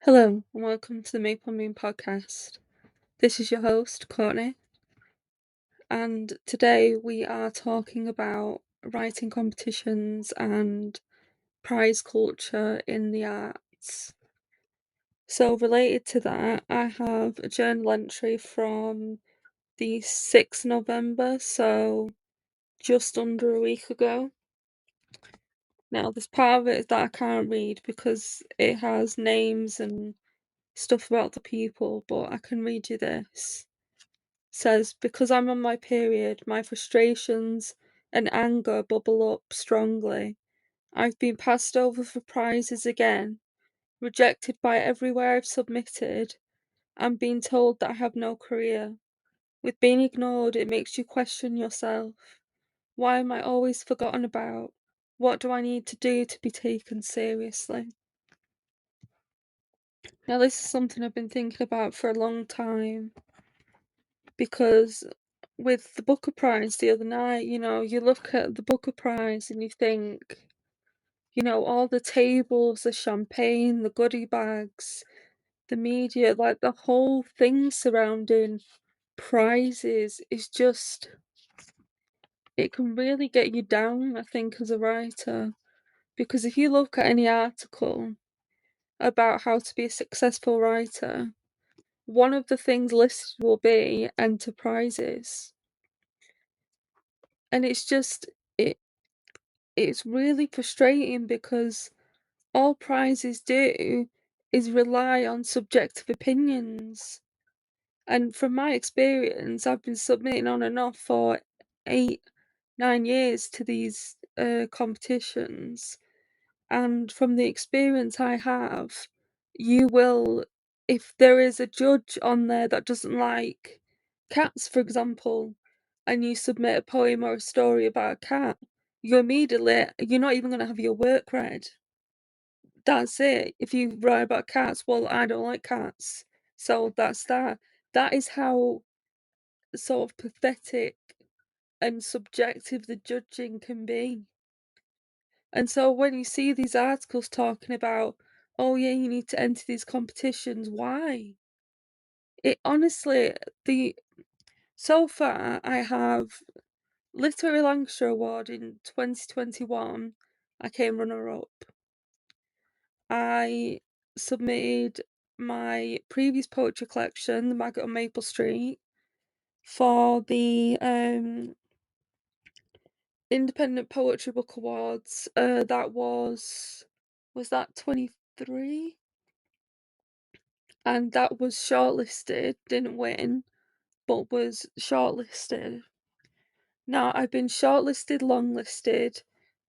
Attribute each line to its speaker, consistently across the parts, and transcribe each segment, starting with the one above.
Speaker 1: Hello, and welcome to the Maple Moon podcast. This is your host, Courtney, and today we are talking about writing competitions and prize culture in the arts. So, related to that, I have a journal entry from the 6th November, so just under a week ago. Now, there's part of it that I can't read because it has names and stuff about the people, but I can read you this. Says, because I'm on my period, my frustrations and anger bubble up strongly. I've been passed over for prizes again, rejected by everywhere I've submitted, and being told that I have no career. With being ignored, it makes you question yourself. Why am I always forgotten about? What do I need to do to be taken seriously? Now, this is something I've been thinking about for a long time because with the Booker Prize the other night, you look at the Booker Prize and you think, all the tables, the champagne, the goodie bags, the media, like the whole thing surrounding prizes is just, it can really get you down, I think, as a writer. Because if you look at any article about how to be a successful writer, one of the things listed will be enter prizes. And it's just, it it's really frustrating because all prizes do is rely on subjective opinions. And from my experience, I've been submitting on and off for 8, 9 years to these competitions. And from the experience I have, you will, if there is a judge on there that doesn't like cats, for example, and you submit a poem or a story about a cat, you're not even going to have your work read. That's it. If you write about cats, well, I don't like cats. So that's that. That is how sort of pathetic and subjective the judging can be. And so when you see these articles talking about, oh yeah, you need to enter these competitions, why? It honestly, the so far I have Literary Lancashire Award in 2021. I came runner-up. I submitted my previous poetry collection, The Maggot on Maple Street, for the Independent Poetry Book Awards. That was that 23? And that was shortlisted, didn't win, but was shortlisted. Now I've been shortlisted, longlisted,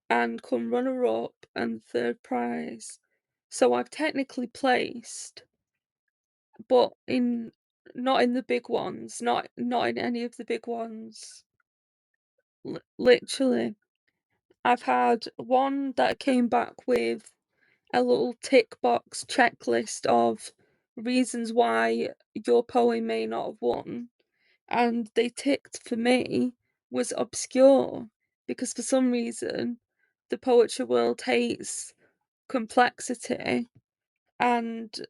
Speaker 1: and come runner up and third prize. So I've technically placed, but not in the big ones, not in any of the big ones. Literally, I've had one that came back with a little tick box checklist of reasons why your poem may not have won, and they ticked for me was obscure because for some reason the poetry world hates complexity and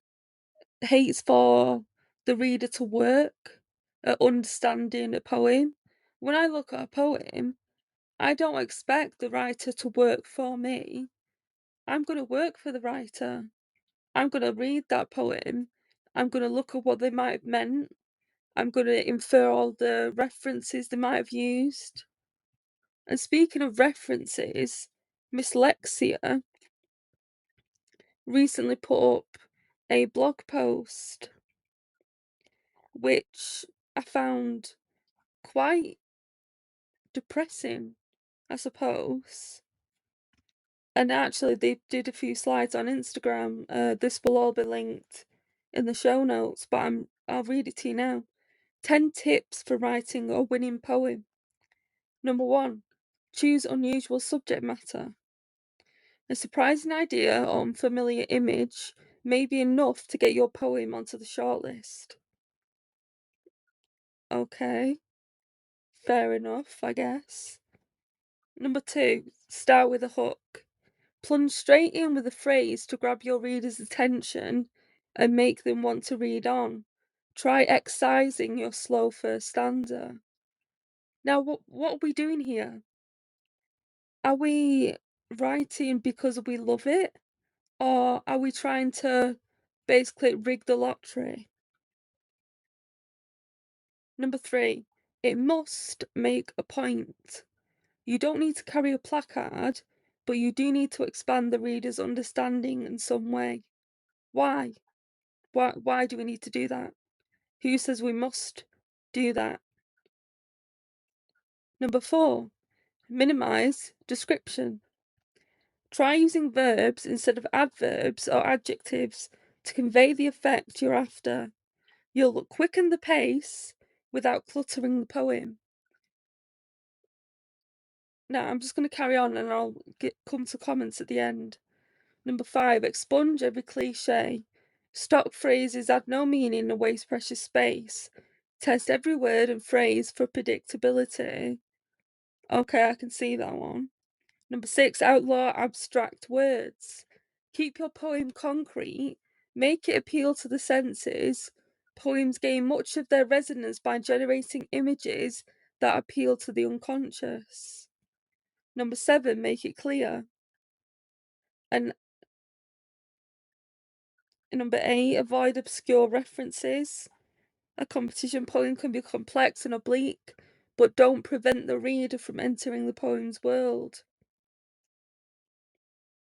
Speaker 1: hates for the reader to work at understanding a poem. When I look at a poem, I don't expect the writer to work for me. I'm going to work for the writer. I'm going to read that poem. I'm going to look at what they might have meant. I'm going to infer all the references they might have used. And speaking of references, Miss Lexia recently put up a blog post which I found quite depressing, I suppose. And actually, they did a few slides on Instagram. This will all be linked in the show notes, but I'll read it to you now. 10 tips for writing a winning poem. Number 1, choose unusual subject matter. A surprising idea or unfamiliar image may be enough to get your poem onto the shortlist. Okay, fair enough, I guess. Number 2, start with a hook. Plunge straight in with a phrase to grab your reader's attention and make them want to read on. Try excising your slow first stanza. Now, what are we doing here? Are we writing because we love it? Or are we trying to basically rig the lottery? Number 3, it must make a point. You don't need to carry a placard, but you do need to expand the reader's understanding in some way. Why? Why do we need to do that? Who says we must do that? Number 4, minimize description. Try using verbs instead of adverbs or adjectives to convey the effect you're after. You'll quicken the pace without cluttering the poem. Now, I'm just going to carry on and I'll come to comments at the end. Number 5, expunge every cliche. Stock phrases add no meaning and waste precious space. Test every word and phrase for predictability. Okay, I can see that one. Number 6, outlaw abstract words. Keep your poem concrete. Make it appeal to the senses. Poems gain much of their resonance by generating images that appeal to the unconscious. Number 7, make it clear. And number 8, avoid obscure references. A competition poem can be complex and oblique, but don't prevent the reader from entering the poem's world.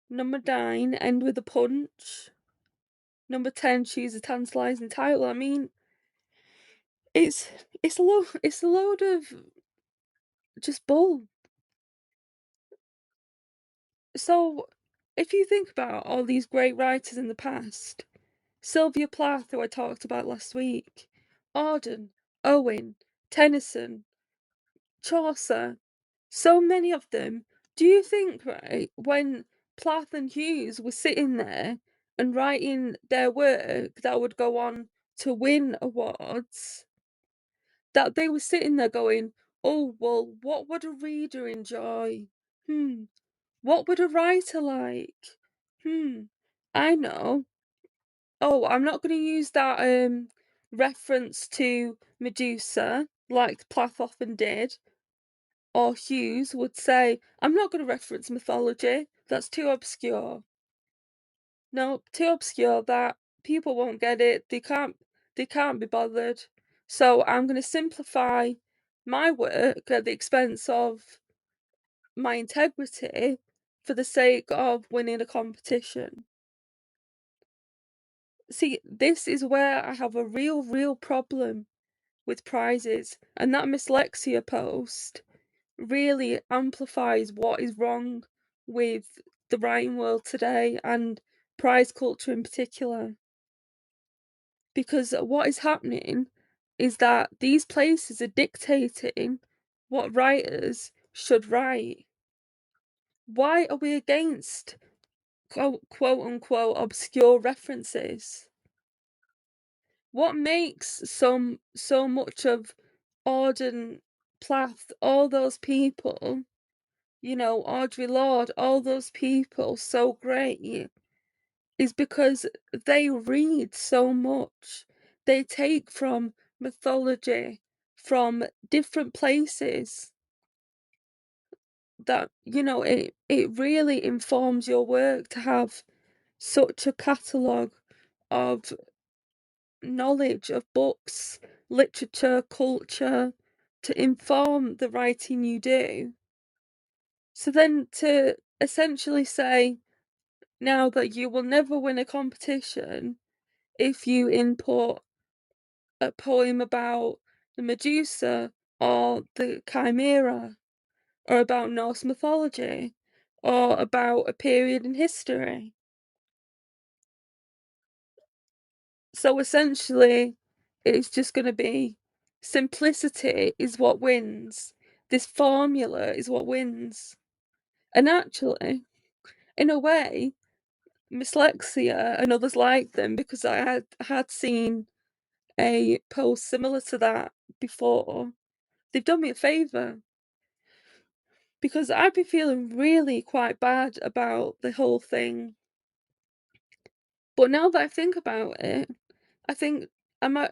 Speaker 1: Number 9, end with a punch. Number 10, choose a tantalising title. I mean, it's a load of just bull. So, if you think about all these great writers in the past, Sylvia Plath, who I talked about last week, Auden, Owen, Tennyson, Chaucer, so many of them. Do you think, right, when Plath and Hughes were sitting there and writing their work that would go on to win awards, that they were sitting there going, oh, well, what would a reader enjoy? What would a writer like? I know. Oh, I'm not going to use that reference to Medusa like Plath often did, or Hughes would say, I'm not going to reference mythology. That's too obscure. No, too obscure that people won't get it. They can't be bothered. So I'm going to simplify my work at the expense of my integrity for the sake of winning a competition. See, this is where I have a real problem with prizes, and that dyslexia post really amplifies what is wrong with the writing world today and prize culture in particular. Because what is happening is that these places are dictating what writers should write. Why are we against quote unquote obscure references? What makes so much of Auden, Plath, all those people, Audre Lorde, all those people so great is because they read so much. They take from mythology, from different places that, it really informs your work to have such a catalogue of knowledge of books, literature, culture to inform the writing you do. So then to essentially say now that you will never win a competition if you input a poem about the Medusa or the Chimera or about Norse mythology or about a period in history. So essentially, it's just going to be simplicity is what wins. This formula is what wins. And actually, in a way, dyslexia and others like them, because I had seen a post similar to that before, they've done me a favour. Because I've been feeling really quite bad about the whole thing. But now that I think about it, I think,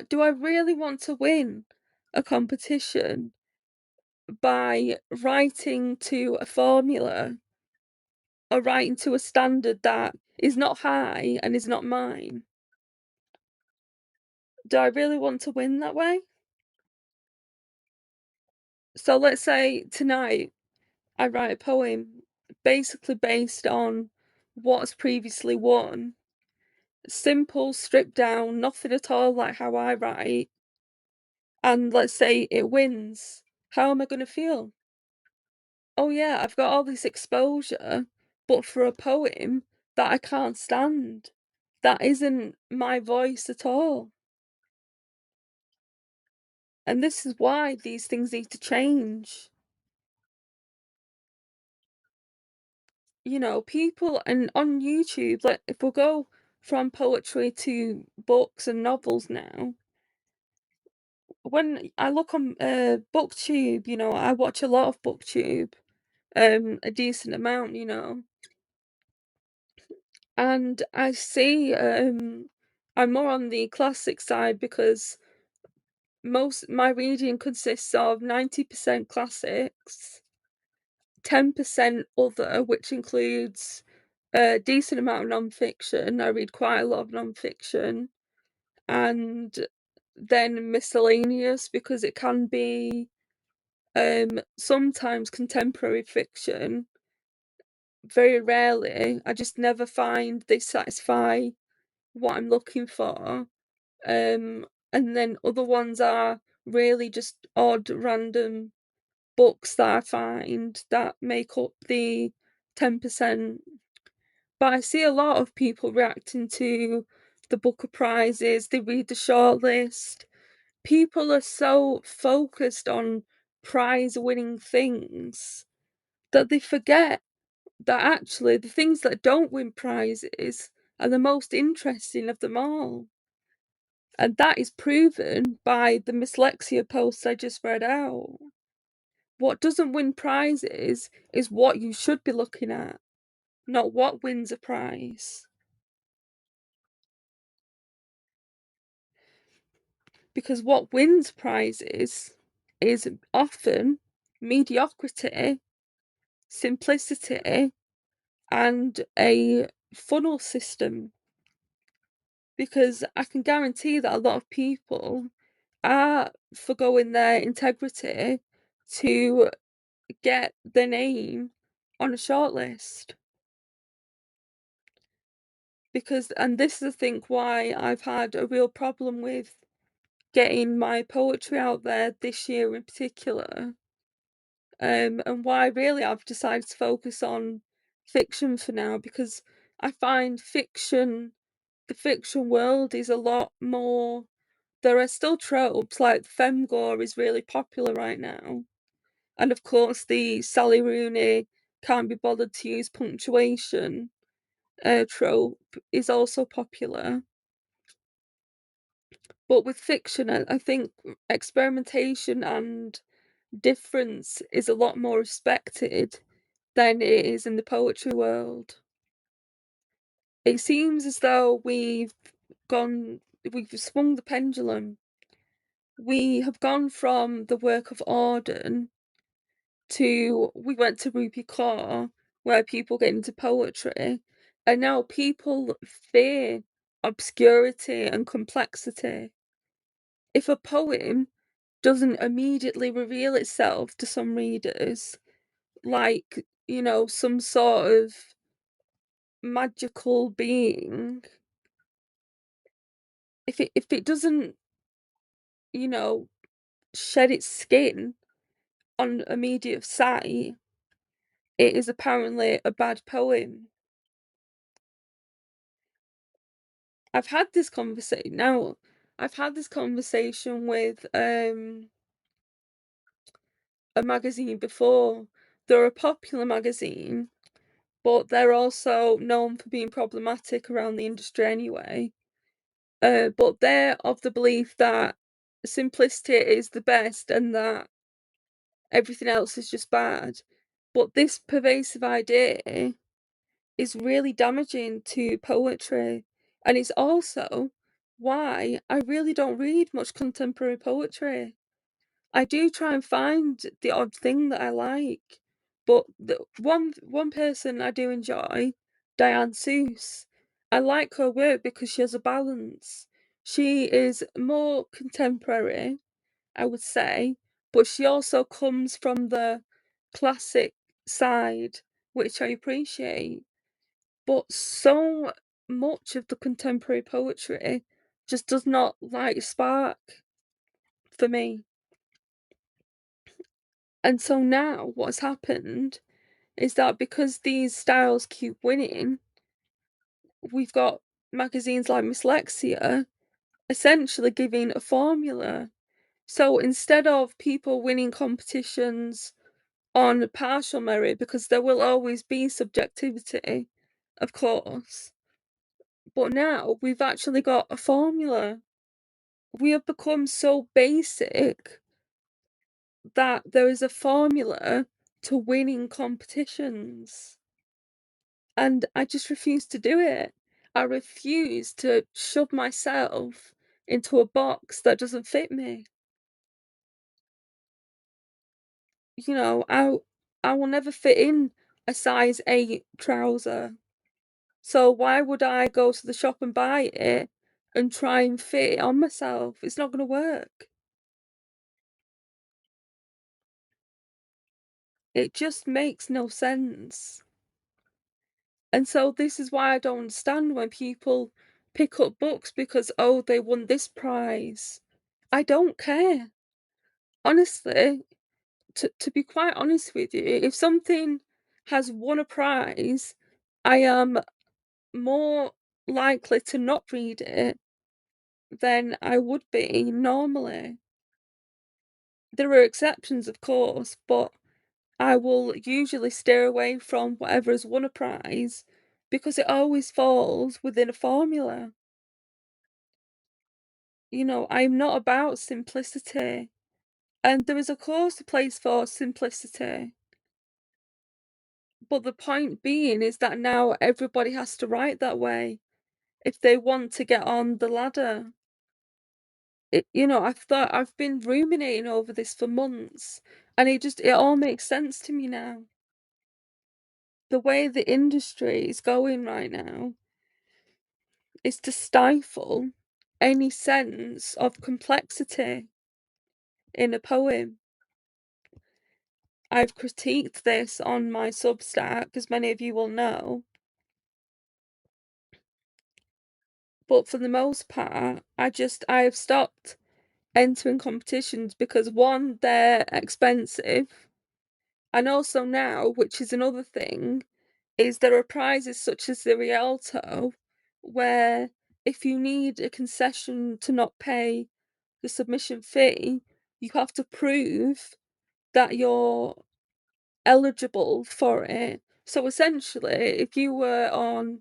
Speaker 1: do I really want to win a competition by writing to a formula or writing to a standard that is not high and is not mine? Do I really want to win that way? So let's say tonight I write a poem basically based on what's previously won. Simple, stripped down, nothing at all like how I write. And let's say it wins. How am I going to feel? Oh, yeah, I've got all this exposure, but for a poem that I can't stand, that isn't my voice at all. And this is why these things need to change. You know, people, and on YouTube, like if we go from poetry to books and novels now, when I look on BookTube, you know, I watch a lot of BookTube, a decent amount, you know, and I see I'm more on the classic side because most my reading consists of 90% classics, 10% other, which includes a decent amount of non-fiction. I read quite a lot of non-fiction, and then miscellaneous because it can be sometimes contemporary fiction. Very rarely. I just never find they satisfy what I'm looking for. And then other ones are really just odd, random books that I find that make up the 10%. But I see a lot of people reacting to the Booker Prizes, they read the shortlist. People are so focused on prize-winning things that they forget that actually the things that don't win prizes are the most interesting of them all. And that is proven by the dyslexia posts I just read out. What doesn't win prizes is what you should be looking at, not what wins a prize. Because what wins prizes is often mediocrity, simplicity, and a funnel system. Because I can guarantee that a lot of people are forgoing their integrity to get their name on a shortlist. Because, and this is, I think, why I've had a real problem with getting my poetry out there this year in particular, and why really I've decided to focus on fiction for now, because I find fiction, the fiction world is a lot more. There are still tropes like femgore is really popular right now, and of course the Sally Rooney can't be bothered to use punctuation trope is also popular. But with fiction, I think experimentation and difference is a lot more respected than it is in the poetry world. It seems as though we've swung the pendulum. We have gone from the work of Auden to, we went to Rupi Kaur, where people get into poetry, and now people fear obscurity and complexity. If a poem doesn't immediately reveal itself to some readers, like, you know, some sort of magical being, if it doesn't, you know, shed its skin on immediate sight, it is apparently a bad poem. I've had this conversation now. I've had this conversation with a magazine before. They're a popular magazine, but they're also known for being problematic around the industry anyway. But they're of the belief that simplicity is the best and that everything else is just bad. But this pervasive idea is really damaging to poetry, And it's also why I really don't read much contemporary poetry. I do try and find the odd thing that I like, but the one person I do enjoy, Diane Seuss. I like her work because she has a balance. She is more contemporary, I would say, but she also comes from the classic side, which I appreciate. But so much of the contemporary poetry just does not like spark for me. And so now what's happened is that because these styles keep winning, we've got magazines like Dyslexia essentially giving a formula. So instead of people winning competitions on partial merit, because there will always be subjectivity, of course, but now we've actually got a formula. We have become so basic that there is a formula to winning competitions. And I just refuse to do it. I refuse to shove myself into a box that doesn't fit me. You know, I will never fit in a size 8 trouser. So why would I go to the shop and buy it and try and fit it on myself? It's not going to work. It just makes no sense. And so this is why I don't understand when people pick up books because, oh, they won this prize. I don't care. Honestly, to be quite honest with you, if something has won a prize, I am more likely to not read it than I would be normally. There are exceptions, of course, but I will usually steer away from whatever has won a prize because it always falls within a formula. You know, I'm not about simplicity. And there is, of course, a place for simplicity. But the point being is that now everybody has to write that way if they want to get on the ladder. I've been ruminating over this for months, and it all makes sense to me now. The way the industry is going right now is to stifle any sense of complexity in a poem. I've critiqued this on my Substack, as many of you will know. But for the most part, I have stopped entering competitions because one, they're expensive, and also now, which is another thing, is there are prizes such as the Rialto, where if you need a concession to not pay the submission fee, you have to prove that you're eligible for it. So essentially, if you were on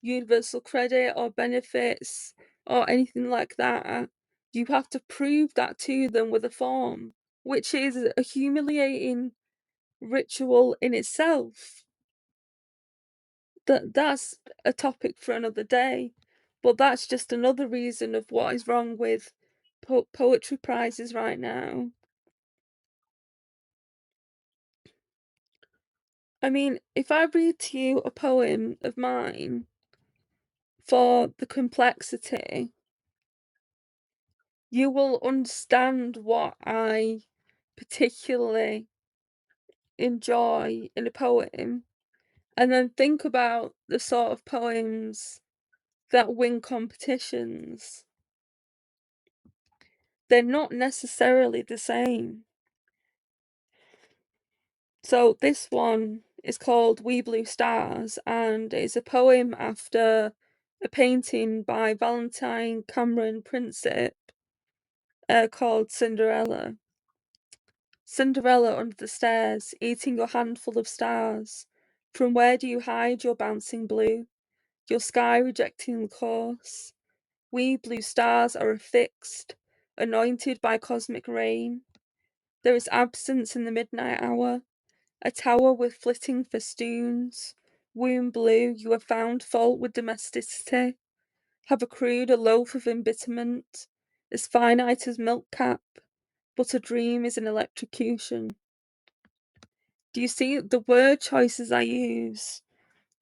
Speaker 1: universal credit or benefits or anything like that, you have to prove that to them with a form, which is a humiliating ritual in itself. That's a topic for another day, but that's just another reason of what is wrong with poetry prizes right now. I mean, if I read to you a poem of mine for the complexity, you will understand what I particularly enjoy in a poem, and then think about the sort of poems that win competitions. They're not necessarily the same. So this one is called We Blue Stars, and it's a poem after a painting by Valentine Cameron Princip called Cinderella. Cinderella under the stairs, eating your handful of stars. From where do you hide your bouncing blue? Your sky rejecting the course. We blue stars are affixed, anointed by cosmic rain. There is absence in the midnight hour, a tower with flitting festoons. Womb blue, you have found fault with domesticity. have accrued a loaf of embitterment, as finite as milk cap, but a dream is an electrocution. Do you see the word choices I use?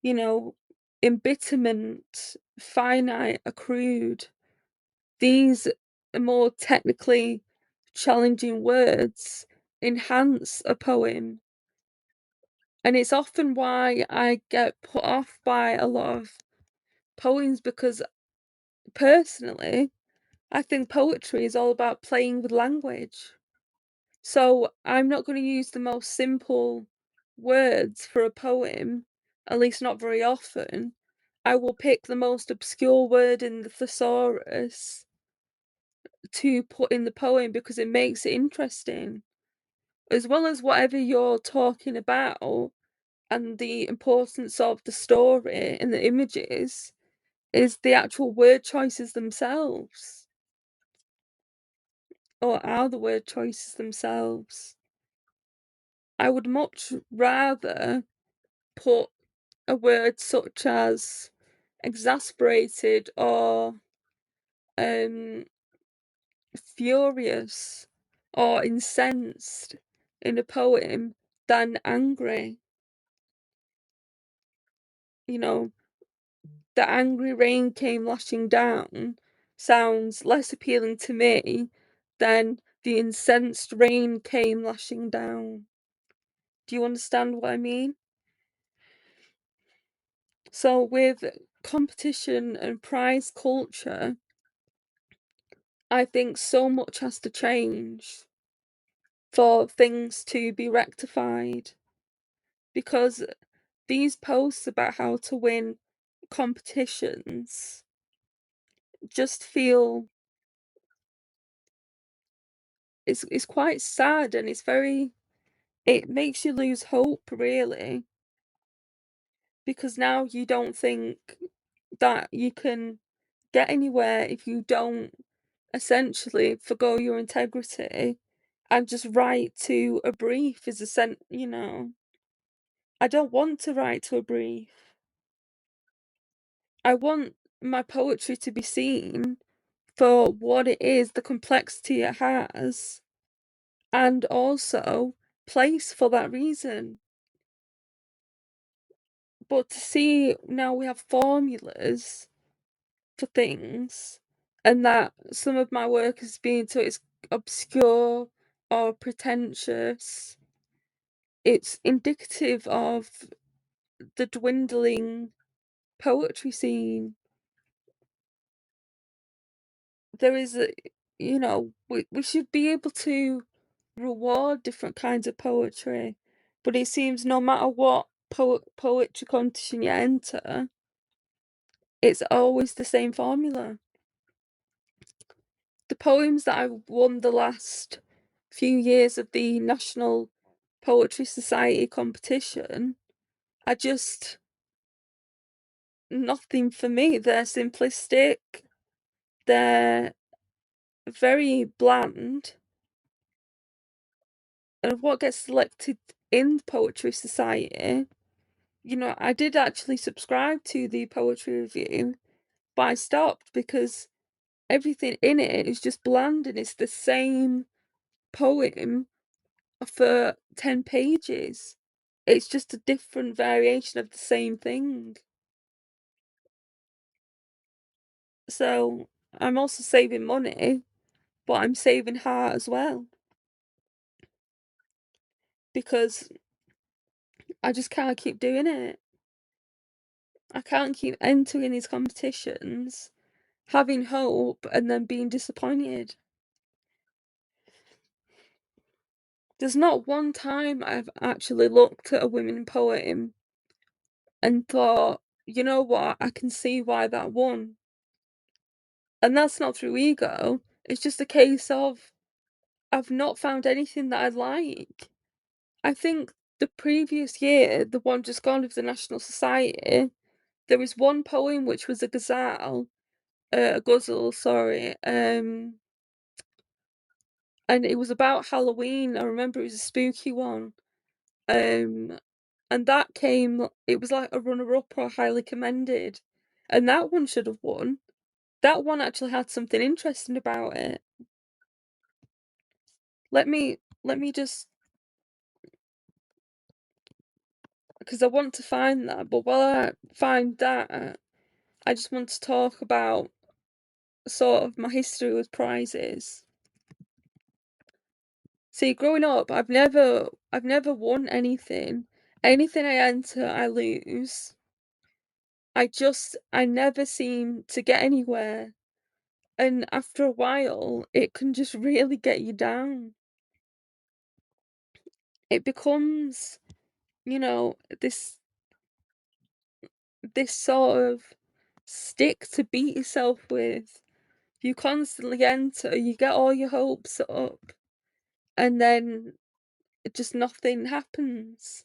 Speaker 1: You know, embitterment, finite, accrued. These more technically challenging words enhance a poem. And it's often why I get put off by a lot of poems, because personally, I think poetry is all about playing with language. So I'm not going to use the most simple words for a poem, at least not very often. I will pick the most obscure word in the thesaurus to put in the poem because it makes it interesting, as well as whatever you're talking about and the importance of the story and the images is the actual word choices themselves, or are the word choices themselves. I would much rather put a word such as exasperated or furious or incensed in a poem than angry. You know, the angry rain came lashing down sounds less appealing to me than the incensed rain came lashing down. Do you understand what I mean? So with competition and prize culture, I think so much has to change for things to be rectified, because these posts about how to win competitions just feel it's quite sad, and it makes you lose hope, really, because now you don't think that you can get anywhere if you don't essentially forgo your integrity and just write to a brief as I don't want to write to a brief. I want my poetry to be seen for what it is, the complexity it has, and also placed for that reason. But to see now we have formulas for things, and that some of my work is being so it's obscure or pretentious, it's indicative of the dwindling poetry scene. There is we should be able to reward different kinds of poetry, but it seems no matter what poetry competition you enter, it's always the same formula. The poems that I've won the last few years of the National Poetry Society competition are just nothing for me. They're simplistic, they're very bland, and what gets selected in the Poetry Society, I did actually subscribe to the poetry review, but I stopped because everything in it is just bland, and it's the same poem for 10 pages. It's just a different variation of the same thing. So I'm also saving money, but I'm saving heart as well, because I just can't keep doing it. I can't keep entering these competitions, having hope, and then being disappointed. There's not one time I've actually looked at a women poem and thought, you know what, I can see why that won. And that's not through ego, it's just a case of I've not found anything that I like. I think the previous year, the one just gone of the National Society, there was one poem which was a ghazal, sorry, and it was about Halloween. I remember it was a spooky one. Um, and it was like a runner-up or highly commended, and that one should have won. That one actually had something interesting about it. Let me just, because I want to find that, but while I find that, I just want to talk about sort of my history with prizes. See, growing up, I've never won anything. Anything I enter, I lose. I never seem to get anywhere. And after a while, it can just really get you down. It becomes, you know, this sort of stick to beat yourself with. You constantly enter, you get all your hopes up, and then just nothing happens.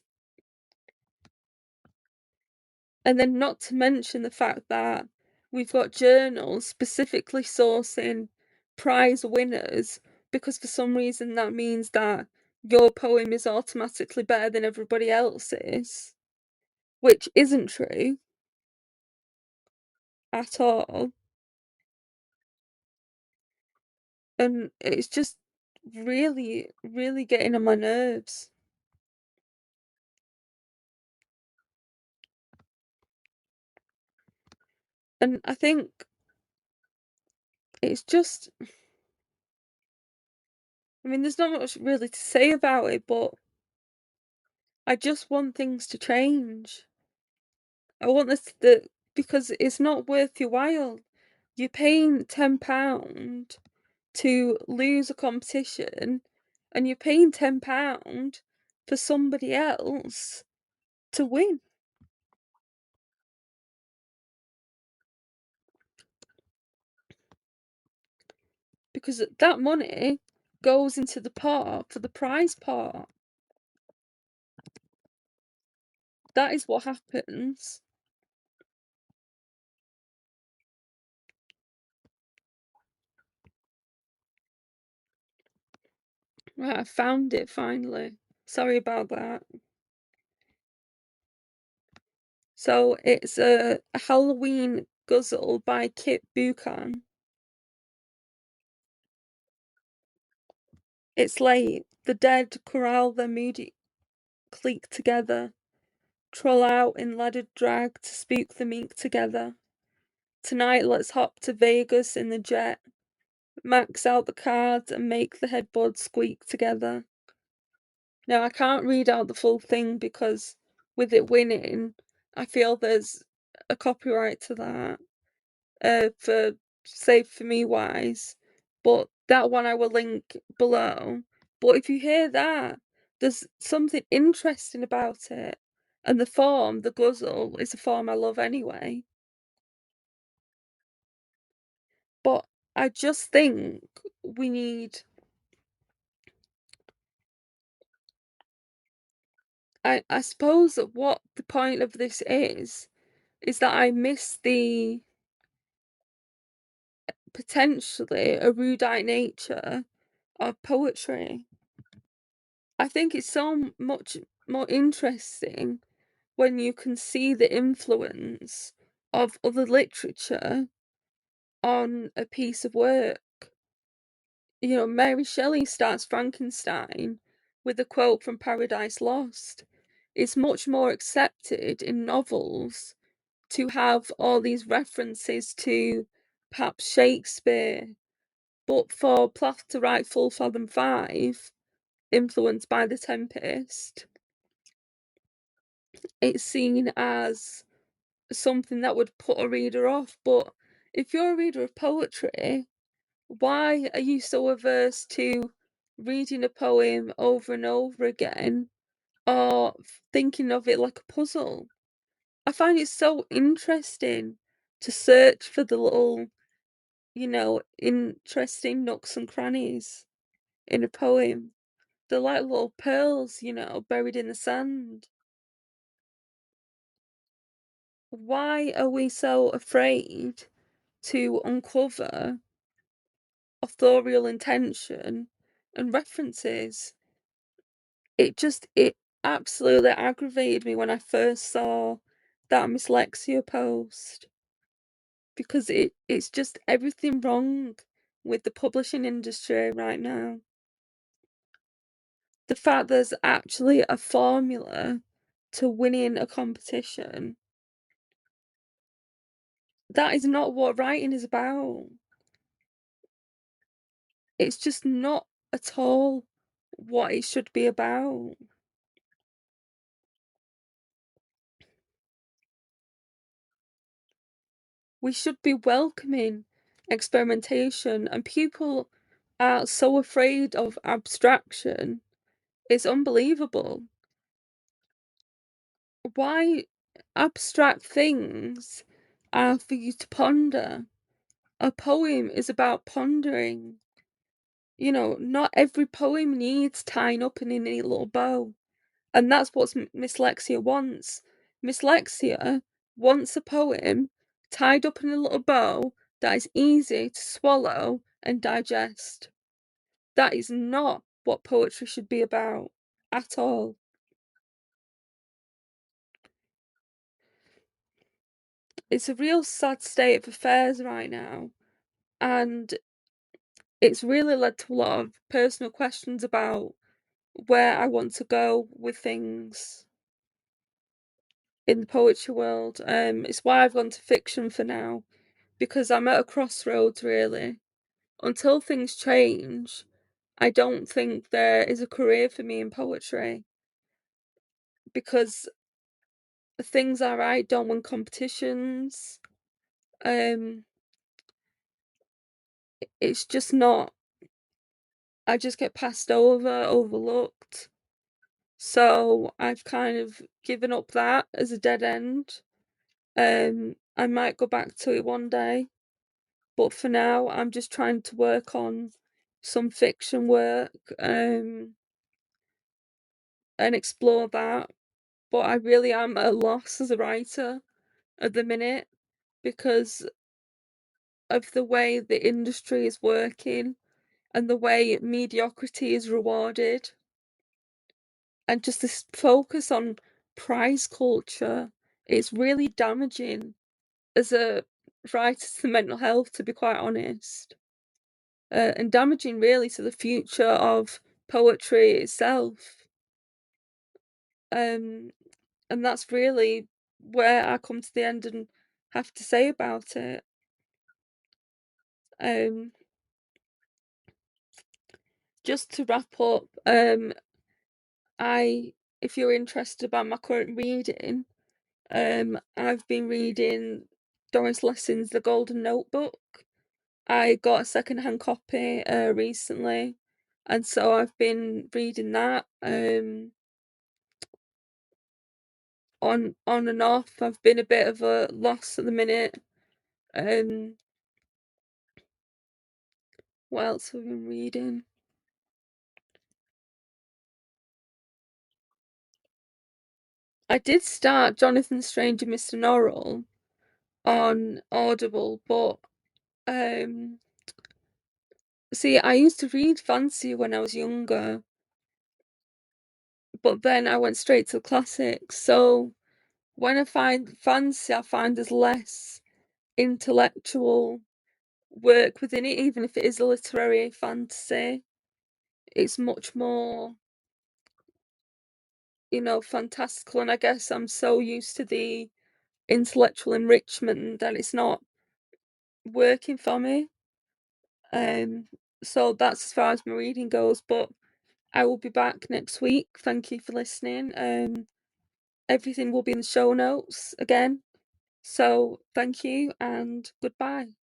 Speaker 1: And then not to mention the fact that we've got journals specifically sourcing prize winners because for some reason that means that your poem is automatically better than everybody else's, which isn't true at all. And it's just really, really getting on my nerves. And I think it's just, I mean, there's not much really to say about it, but I just want things to change. I want because it's not worth your while. You're paying £10 to lose a competition, and you're paying £10 for somebody else to win. Because that money goes into the pot for the prize pot. That is what happens. Right, I found it finally. Sorry about that. So it's a Halloween Guzzle by Kit Buchan. It's late. The dead corral their moody clique together, troll out in laddered drag to spook the meek together. Tonight let's hop to Vegas in the jet, max out the cards and make the headboard squeak together. Now I can't read out the full thing because with it winning, I feel there's a copyright to that. For safe for me wise, but that one I will link below. But if you hear that, there's something interesting about it, and the guzzle, is a form I love anyway. But I just think we need. I suppose that what the point of this is that I miss the potentially erudite nature of poetry. I think it's so much more interesting when you can see the influence of other literature on a piece of work. You know, Mary Shelley starts Frankenstein with a quote from Paradise Lost. It's much more accepted in novels to have all these references to perhaps Shakespeare, but for Plath to write Full Fathom 5, influenced by The Tempest, it's seen as something that would put a reader off. But if you're a reader of poetry, why are you so averse to reading a poem over and over again or thinking of it like a puzzle? I find it so interesting to search for the little, interesting nooks and crannies in a poem. They're like little pearls, buried in the sand. Why are we so afraid to uncover authorial intention and references? It absolutely aggravated me when I first saw that Miss Lexia post. because it's just everything wrong with the publishing industry right now. The fact there's actually a formula to winning a competition, that is not what writing is about. It's just not at all what it should be about. We should be welcoming experimentation, and people are so afraid of abstraction. It's unbelievable. Why abstract things are for you to ponder? A poem is about pondering. You know, not every poem needs tying up in a neat little bow. And that's what Miss Lexia wants. Miss Lexia wants a poem tied up in a little bow that is easy to swallow and digest. That is not what poetry should be about at all. It's a real sad state of affairs right now, and it's really led to a lot of personal questions about where I want to go with things in the poetry world. It's why I've gone to fiction for now, because I'm at a crossroads, really. Until things change, I don't think there is a career for me in poetry, because the things I write don't win competitions. It's just not. I just get passed over, overlooked. So I've kind of given up that as a dead end. I might go back to it one day, but for now, I'm just trying to work on some fiction work, and explore that. But I really am at a loss as a writer at the minute because of the way the industry is working and the way mediocrity is rewarded, and just this focus on prize culture is really damaging as a writer to mental health, to be quite honest, and damaging really to the future of poetry itself. And that's really where I come to the end and have to say about it. Um, just to wrap up, if you're interested about my current reading, I've been reading Doris Lessing's The Golden Notebook. I got a second-hand copy recently, and so I've been reading that on and off. I've been a bit of a loss at the minute. What else have I been reading? I did start Jonathan Strange and Mr. Norrell on Audible, but see, I used to read fantasy when I was younger, but then I went straight to classics. So when I find fantasy, I find there's less intellectual work within it, even if it is a literary fantasy. It's much more, fantastical, and I guess I'm so used to the intellectual enrichment that it's not working for me. Um, so that's as far as my reading goes, but I will be back next week. Thank you for listening. Everything will be in the show notes again. So thank you and goodbye.